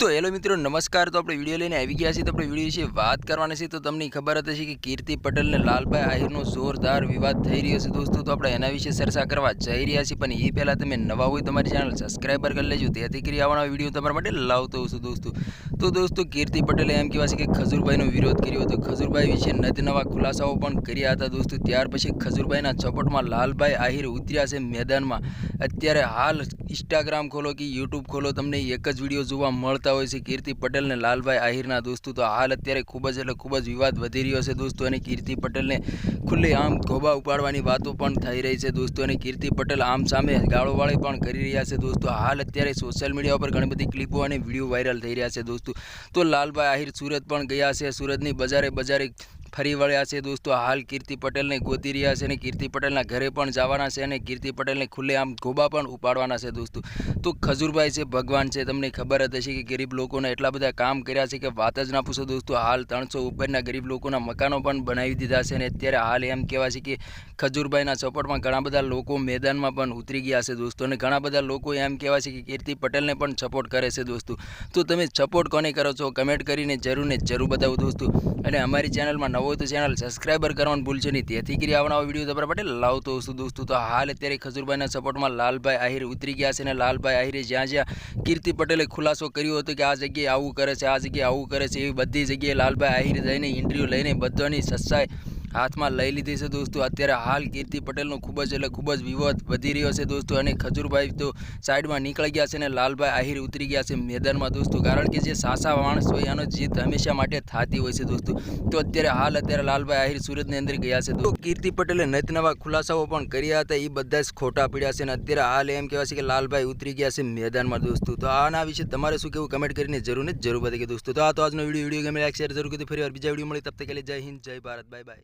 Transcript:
तो हेलो मित्रों नमस्कार। तो આપણે વિડિયો લઈને આવી ગયા છીએ। તો આપણે વિડિયો વિશે વાત કરવાના છે। તો તમને ખબર જ હશે કે કીર્તિ પટેલ ને લાલભાઈ આહિરનો જોરદાર વિવાદ થઈ રહ્યો છે દોસ્તો। તો આપણે એના વિશે ચર્ચા કરવા જઈ રહ્યા છીએ। પણ એ પહેલા તમે નવા હોય તમારી ચેનલ સબસ્ક્રાઇબર કરી લેજો, તેથી કરી આવવાના વિડિયો તમારા માટે લાવતો છું દોસ્તો। તો દોસ્તો કીર્તિ પટેલે એમ કહેવાય છે કે ખજૂરભાઈનો વિરોધ કર્યો હતો। ખજૂરભાઈ વિશે નવા ખુલાસાઓ પણ કર્યા હતા દોસ્તો। ત્યાર પછી ખજૂરભાઈના સપોર્ટમાં લાલભાઈ આહિર ઉતર્યા છે મેદાનમાં। અત્યારે હાલ ઇન્સ્ટાગ્રામ ખોલો કે યુટ્યુબ ખોલો તમને એક જ વિડિયો જોવા મળતા હોય છે કીર્તિ પટેલ ને લાલભાઈ આહિરના દોસ્તો। તો હાલ અત્યારે ખૂબ જ વિવાદ વધી રહ્યો છે દોસ્તો। અને કીર્તિ પટેલને ખુલ્લે આમ ધોબા ઉપાડવાની વાતો પણ થઈ રહી છે દોસ્તો। અને કીર્તિ પટેલ આમ સામે ગાળોવાળી પણ કરી રહ્યા છે દોસ્તો। હાલ અત્યારે સોશિયલ મીડિયા ઉપર ઘણી બધી ક્લિપો અને વિડીયો વાયરલ થઈ રહ્યા છે દોસ્તો। તો લાલભાઈ આહિર સુરત પણ ગયા છે, સુરતની બજારે ફરી વળ્યા છે દોસ્તો। હાલ કીર્તિ પટેલને ગોતી રહ્યા છે અને કીર્તિ પટેલના ઘરે પણ જવાના છે અને કીર્તિ પટેલને ખુલ્લે આમ ધોબા પણ ઉપાડવાના છે દોસ્તો। તો ખજૂરભાઈ છે ભગવાન છે, તમને ખબર જ હશે કે ગરીબ લોકોને એટલા બધા કામ કર્યા છે કે વાત જ ના પૂછો દોસ્તો। હાલ 300 ઉપરના ગરીબ લોકોના મકાનો પણ બનાવી દીધા છે અને અત્યારે હાલ એમ કહેવાય છે કે ખજૂરભાઈના સપોર્ટમાં ઘણા બધા લોકો મેદાનમાં પણ ઉતરી ગયા છે દોસ્તો। અને ઘણા બધા લોકો એમ કહેવાય છે કે કીર્તિ પટેલને પણ સપોર્ટ કરે છે દોસ્તો। તો તમે સપોર્ટ કોને કરો છો કમેન્ટ કરીને જરૂર બતાવો દોસ્તો। અને અમારી ચેનલમાં નવો હોય તો ચેનલ સબસ્ક્રાઇબર કરવાનું ભૂલશો નહીં, તેથી કરી આવવાના વિડીયો તમારા માટે લાવતો છું દોસ્તો। તો હાલ અત્યારે ખજૂરભાઈના સપોર્ટમાં લાલભાઈ આહિર ઉતરી ગયા છે અને લાલભાઈ આહિરે જ્યાં કીર્તિ પટેલે ખુલાસો કર્યો હતો કે આ જગ્યાએ આવું કરે છે, આ જગ્યાએ આવું કરે છે, એવી બધી જગ્યાએ લાલભાઈ આહિર જઈને ઇન્ટરવ્યૂ લઈને બધાની સચ્ચાઈ હાથમાં લઈ લીધી છે દોસ્તો। અત્યારે હાલ કીર્તિ પટેલનો ખૂબ જ વિવાદ વધી રહ્યો છે દોસ્તો। અને ખજૂરભાઈ તો સાઈડમાં નીકળી ગયા છે અને લાલભાઈ આહિર ઉતરી ગયા છે મેદાનમાં દોસ્તો। કારણ કે જે સાચા માણસ હોય એનો જીત હંમેશા માટે થતી હોય છે દોસ્તો। તો અત્યારે લાલભાઈ આહિર સુરતની અંદર ગયા છે। તો કીર્તિ પટેલે નવા ખુલાસાઓ પણ કર્યા હતા, એ બધા જ ખોટા પડ્યા છે અને અત્યારે હાલ એમ કહેવાય છે કે લાલભાઈ ઉતરી ગયા છે મેદાનમાં દોસ્તો। તો આના વિશે તમારે શું કહેવું કમેન્ટ કરીને જરૂર બતાવી દોસ્તો। તો આજનો વિડીયો ગમે લાઈક શેર જરૂર કરી, ફરી વાર બીજા વિડીયો મળી, તબ તક કે लिए जय हिंद जय भारत, बाय बाय।